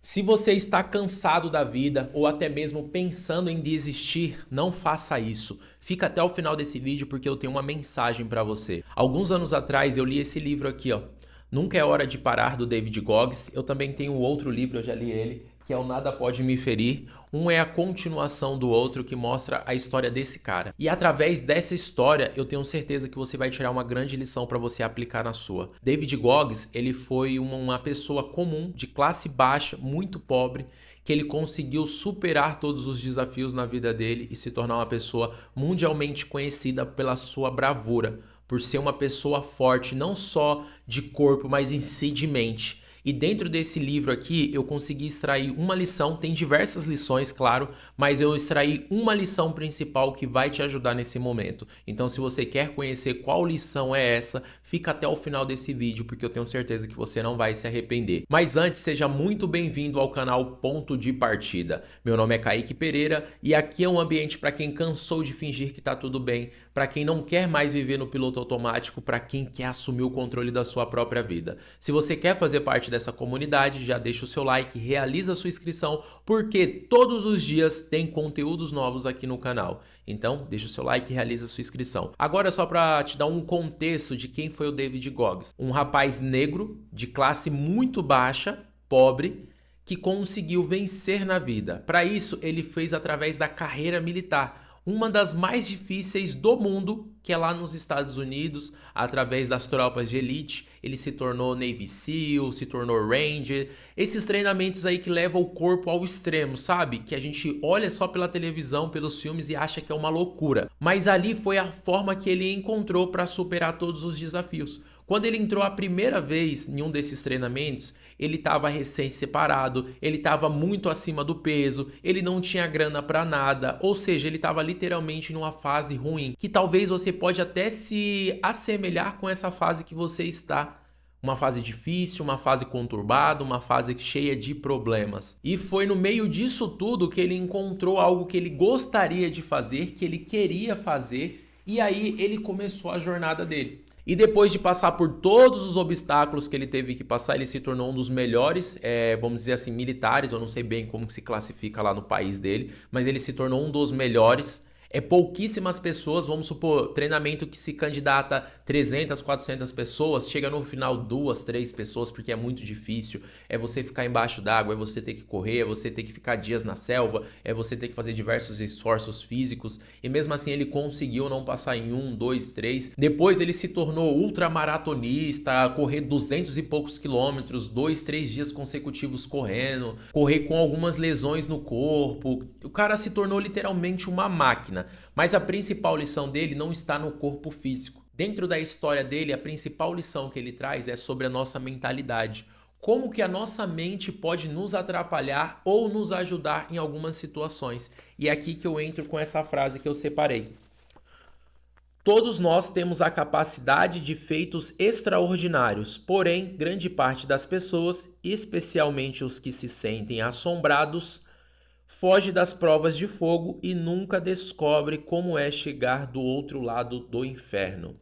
Se você está cansado da vida ou até mesmo pensando em desistir, não faça isso. Fica até o final desse vídeo porque eu tenho uma mensagem para você. Alguns anos atrás eu li esse livro aqui, ó. Nunca é Hora de Parar, do David Goggins. Eu também tenho outro livro, eu já li ele, que é o Nada Pode Me Ferir. Um é a continuação do outro que mostra a história desse cara. E através dessa história, eu tenho certeza que você vai tirar uma grande lição para você aplicar na sua. David Goggins, ele foi uma pessoa comum, de classe baixa, muito pobre, que ele conseguiu superar todos os desafios na vida dele e se tornar uma pessoa mundialmente conhecida pela sua bravura, por ser uma pessoa forte, não só de corpo, mas em si de mente. E dentro desse livro aqui eu consegui extrair uma lição, tem diversas lições, claro, mas eu extraí uma lição principal que vai te ajudar nesse momento. Então se você quer conhecer qual lição é essa, fica até o final desse vídeo, porque eu tenho certeza que você não vai se arrepender. Mas antes, seja muito bem-vindo ao canal Ponto de Partida. Meu nome é Kaique Pereira e aqui é um ambiente para quem cansou de fingir que tá tudo bem, para quem não quer mais viver no piloto automático, para quem quer assumir o controle da sua própria vida. Se você quer fazer parte dessa comunidade, já deixa o seu like, realiza a sua inscrição, porque todos os dias tem conteúdos novos aqui no canal. Então, deixa o seu like e realiza a sua inscrição. Agora, só para te dar um contexto de quem foi o David Goggins. Um rapaz negro, de classe muito baixa, pobre, que conseguiu vencer na vida. Para isso, ele fez através da carreira militar, uma das mais difíceis do mundo, que é lá nos Estados Unidos, através das tropas de elite. Ele se tornou Navy SEAL, se tornou Ranger. Esses treinamentos aí que levam o corpo ao extremo, sabe? Que a gente olha só pela televisão, pelos filmes e acha que é uma loucura. Mas ali foi a forma que ele encontrou para superar todos os desafios. Quando ele entrou a primeira vez em um desses treinamentos, ele estava recém-separado, ele estava muito acima do peso, ele não tinha grana para nada, ou seja, ele estava literalmente numa fase ruim, que talvez você pode até se assemelhar com essa fase que você está. Uma fase difícil, uma fase conturbada, uma fase cheia de problemas. E foi no meio disso tudo que ele encontrou algo que ele gostaria de fazer, que ele queria fazer, e aí ele começou a jornada dele. E depois de passar por todos os obstáculos que ele teve que passar, ele se tornou um dos melhores, vamos dizer assim, militares. Eu não sei bem como que se classifica lá no país dele, mas ele se tornou um dos melhores. Pouquíssimas pessoas, vamos supor, treinamento que se candidata 300, 400 pessoas, chega no final 2, 3 pessoas, porque é muito difícil. É você ficar embaixo d'água, é você ter que correr, é você ter que ficar dias na selva, é você ter que fazer diversos esforços físicos. E mesmo assim ele conseguiu não passar em 1, 2, 3. Depois ele se tornou ultramaratonista, correr 200 e poucos quilômetros, 2, 3 dias consecutivos correndo, correr com algumas lesões no corpo. O cara se tornou literalmente uma máquina. Mas a principal lição dele não está no corpo físico. Dentro da história dele, a principal lição que ele traz é sobre a nossa mentalidade. Como que a nossa mente pode nos atrapalhar ou nos ajudar em algumas situações. E é aqui que eu entro com essa frase que eu separei. Todos nós temos a capacidade de feitos extraordinários, porém, grande parte das pessoas, especialmente os que se sentem assombrados, foge das provas de fogo e nunca descobre como é chegar do outro lado do inferno.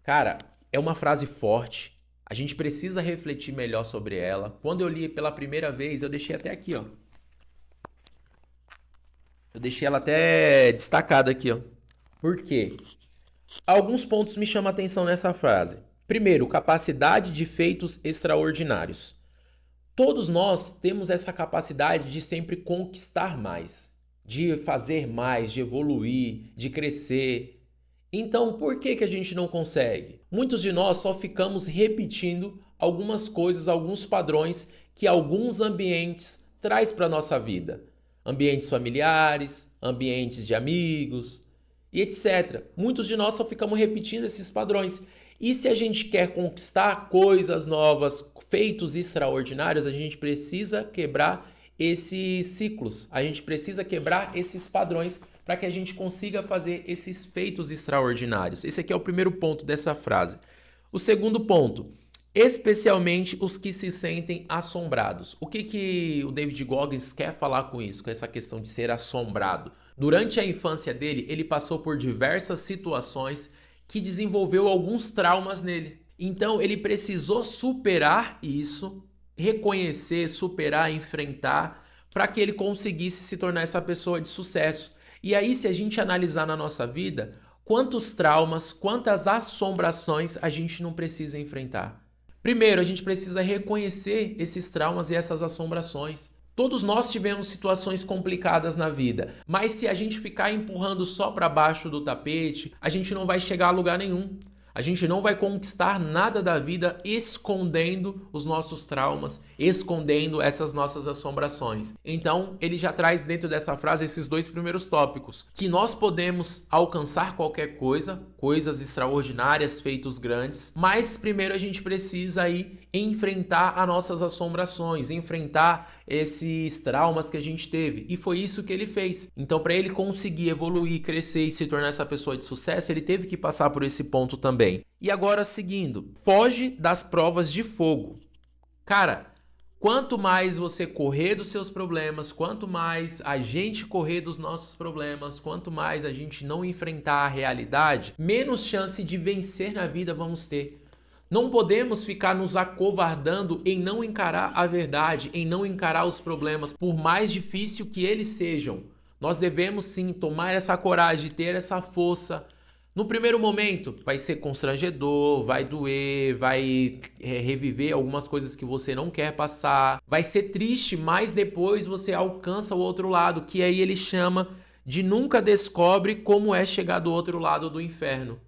Cara, é uma frase forte. A gente precisa refletir melhor sobre ela. Quando eu li pela primeira vez, eu deixei até aqui, ó. Eu deixei ela até destacada aqui, ó. Por quê? Alguns pontos me chamam a atenção nessa frase. Primeiro, capacidade de feitos extraordinários. Todos nós temos essa capacidade de sempre conquistar mais, de fazer mais, de evoluir, de crescer. Então, por que a gente não consegue? Muitos de nós só ficamos repetindo algumas coisas, alguns padrões que alguns ambientes traz para a nossa vida. Ambientes familiares, ambientes de amigos e etc. Muitos de nós só ficamos repetindo esses padrões. E se a gente quer conquistar coisas novas, feitos extraordinários, a gente precisa quebrar esses ciclos, a gente precisa quebrar esses padrões para que a gente consiga fazer esses feitos extraordinários. Esse aqui é o primeiro ponto dessa frase. O segundo ponto, especialmente os que se sentem assombrados. O que o David Goggins quer falar com isso, com essa questão de ser assombrado? Durante a infância dele, ele passou por diversas situações que desenvolveu alguns traumas nele. Então ele precisou superar isso reconhecer, superar, enfrentar, para que ele conseguisse se tornar essa pessoa de sucesso. E aí, se a gente analisar na nossa vida, quantos traumas, quantas assombrações a gente não precisa enfrentar? Primeiro, a gente precisa reconhecer esses traumas e essas assombrações. Todos nós tivemos situações complicadas na vida, mas se a gente ficar empurrando só para baixo do tapete, a gente não vai chegar a lugar nenhum. A gente não vai conquistar nada da vida escondendo os nossos traumas, escondendo essas nossas assombrações. Então, ele já traz dentro dessa frase esses dois primeiros tópicos, que nós podemos alcançar qualquer coisa, coisas extraordinárias, feitos grandes, mas primeiro a gente precisa aí enfrentar as nossas assombrações, enfrentar esses traumas que a gente teve. E foi isso que ele fez. Então, para ele conseguir evoluir, crescer e se tornar essa pessoa de sucesso, ele teve que passar por esse ponto também. E agora, seguindo, foge das provas de fogo. Cara, quanto mais você correr dos seus problemas, quanto mais a gente correr dos nossos problemas, quanto mais a gente não enfrentar a realidade, menos chance de vencer na vida vamos ter. Não podemos ficar nos acovardando em não encarar a verdade, em não encarar os problemas, por mais difícil que eles sejam. Nós devemos sim tomar essa coragem, ter essa força. No primeiro momento vai ser constrangedor, vai doer, vai reviver algumas coisas que você não quer passar, vai ser triste, mas depois você alcança o outro lado, que aí ele chama de nunca descobre como é chegar do outro lado do inferno.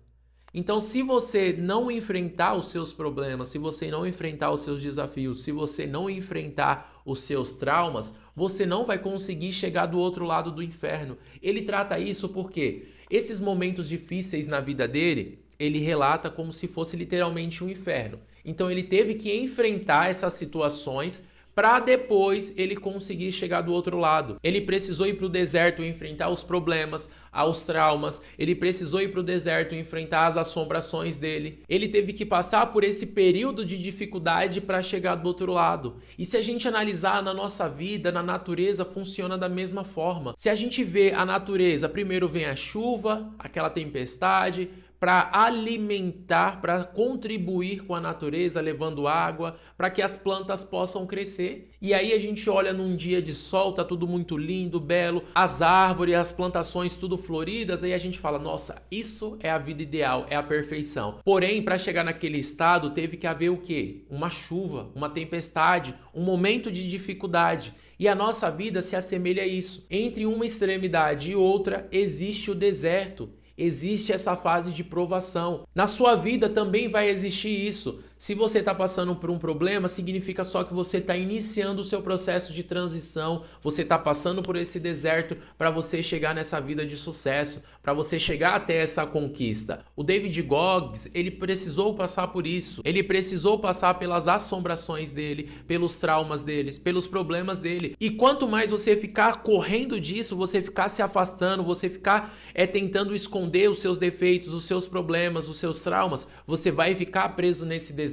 Então, se você não enfrentar os seus problemas, se você não enfrentar os seus desafios, se você não enfrentar os seus traumas, você não vai conseguir chegar do outro lado do inferno. Ele trata isso porque esses momentos difíceis na vida dele, ele relata como se fosse literalmente um inferno. Então, ele teve que enfrentar essas situações para depois ele conseguir chegar do outro lado. Ele precisou ir para o deserto e enfrentar os problemas, os traumas. Ele precisou ir para o deserto e enfrentar as assombrações dele. Ele teve que passar por esse período de dificuldade para chegar do outro lado. E se a gente analisar na nossa vida, na natureza, funciona da mesma forma. Se a gente vê a natureza, primeiro vem a chuva, aquela tempestade, para alimentar, para contribuir com a natureza, levando água, para que as plantas possam crescer. E aí a gente olha num dia de sol, tá tudo muito lindo, belo, as árvores, as plantações tudo floridas, aí a gente fala, nossa, isso é a vida ideal, é a perfeição. Porém, para chegar naquele estado, teve que haver o quê? Uma chuva, uma tempestade, um momento de dificuldade. E a nossa vida se assemelha a isso. Entre uma extremidade e outra, existe o deserto. Existe essa fase de provação. Na sua vida também vai existir isso. Se você está passando por um problema, significa só que você está iniciando o seu processo de transição, você está passando por esse deserto para você chegar nessa vida de sucesso, para você chegar até essa conquista. O David Goggins, ele precisou passar por isso, ele precisou passar pelas assombrações dele, pelos traumas deles, pelos problemas dele. E quanto mais você ficar correndo disso, você ficar se afastando, você ficar tentando esconder os seus defeitos, os seus problemas, os seus traumas, você vai ficar preso nesse deserto.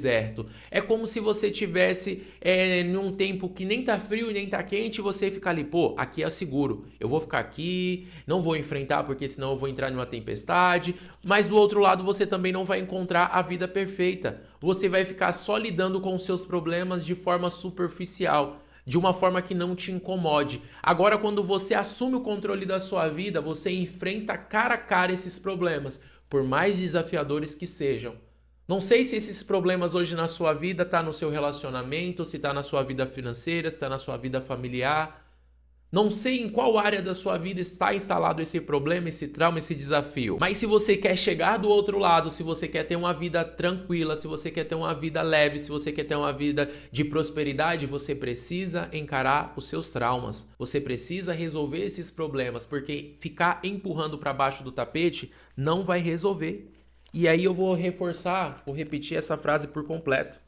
É como se você tivesse num tempo que nem tá frio nem tá quente, e você ficar ali, pô, aqui é seguro, eu vou ficar aqui, não vou enfrentar porque senão eu vou entrar numa tempestade, mas do outro lado você também não vai encontrar a vida perfeita, você vai ficar só lidando com os seus problemas de forma superficial, de uma forma que não te incomode. Agora, quando você assume o controle da sua vida, você enfrenta cara a cara esses problemas, por mais desafiadores que sejam. Não sei se esses problemas hoje na sua vida tá no seu relacionamento, se tá na sua vida financeira, se tá na sua vida familiar. Não sei em qual área da sua vida está instalado esse problema, esse trauma, esse desafio. Mas se você quer chegar do outro lado, se você quer ter uma vida tranquila, se você quer ter uma vida leve, se você quer ter uma vida de prosperidade, você precisa encarar os seus traumas. Você precisa resolver esses problemas, porque ficar empurrando para baixo do tapete não vai resolver. E aí eu vou reforçar, vou repetir essa frase por completo.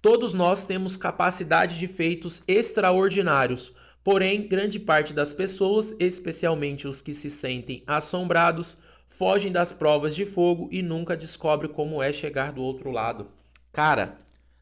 Todos nós temos capacidade de feitos extraordinários, porém, grande parte das pessoas, especialmente os que se sentem assombrados, fogem das provas de fogo e nunca descobrem como é chegar do outro lado. Cara,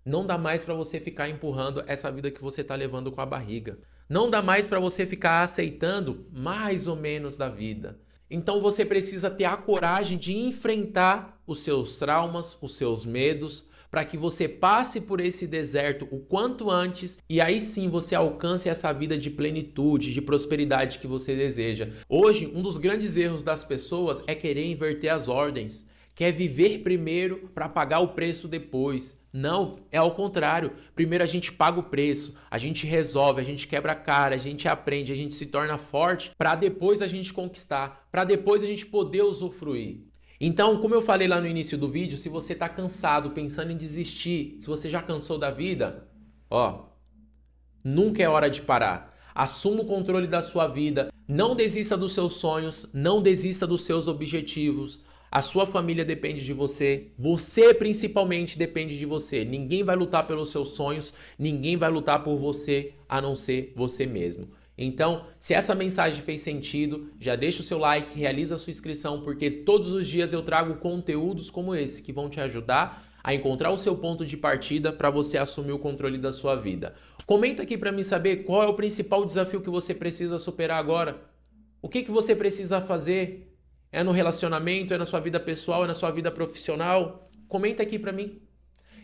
não dá mais para você ficar empurrando essa vida que você tá levando com a barriga. Não dá mais para você ficar aceitando mais ou menos da vida. Então você precisa ter a coragem de enfrentar os seus traumas, os seus medos, para que você passe por esse deserto o quanto antes e aí sim você alcance essa vida de plenitude, de prosperidade que você deseja. Hoje, um dos grandes erros das pessoas é querer inverter as ordens. Quer viver primeiro para pagar o preço depois. Não, é ao contrário. Primeiro a gente paga o preço, a gente resolve, a gente quebra a cara, a gente aprende, a gente se torna forte para depois a gente conquistar, para depois a gente poder usufruir. Então, como eu falei lá no início do vídeo, se você está cansado, pensando em desistir, se você já cansou da vida, ó, nunca é hora de parar. Assuma o controle da sua vida, não desista dos seus sonhos, não desista dos seus objetivos. A sua família depende de você, você principalmente depende de você. Ninguém vai lutar pelos seus sonhos, ninguém vai lutar por você a não ser você mesmo. Então, se essa mensagem fez sentido, já deixa o seu like, realiza a sua inscrição, porque todos os dias eu trago conteúdos como esse que vão te ajudar a encontrar o seu ponto de partida para você assumir o controle da sua vida. Comenta aqui para mim saber qual é o principal desafio que você precisa superar agora. O que você precisa fazer? É no relacionamento, é na sua vida pessoal, é na sua vida profissional? Comenta aqui pra mim.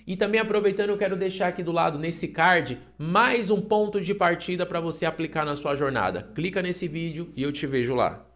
E também aproveitando, eu quero deixar aqui do lado, nesse card, mais um ponto de partida para você aplicar na sua jornada. Clica nesse vídeo e eu te vejo lá.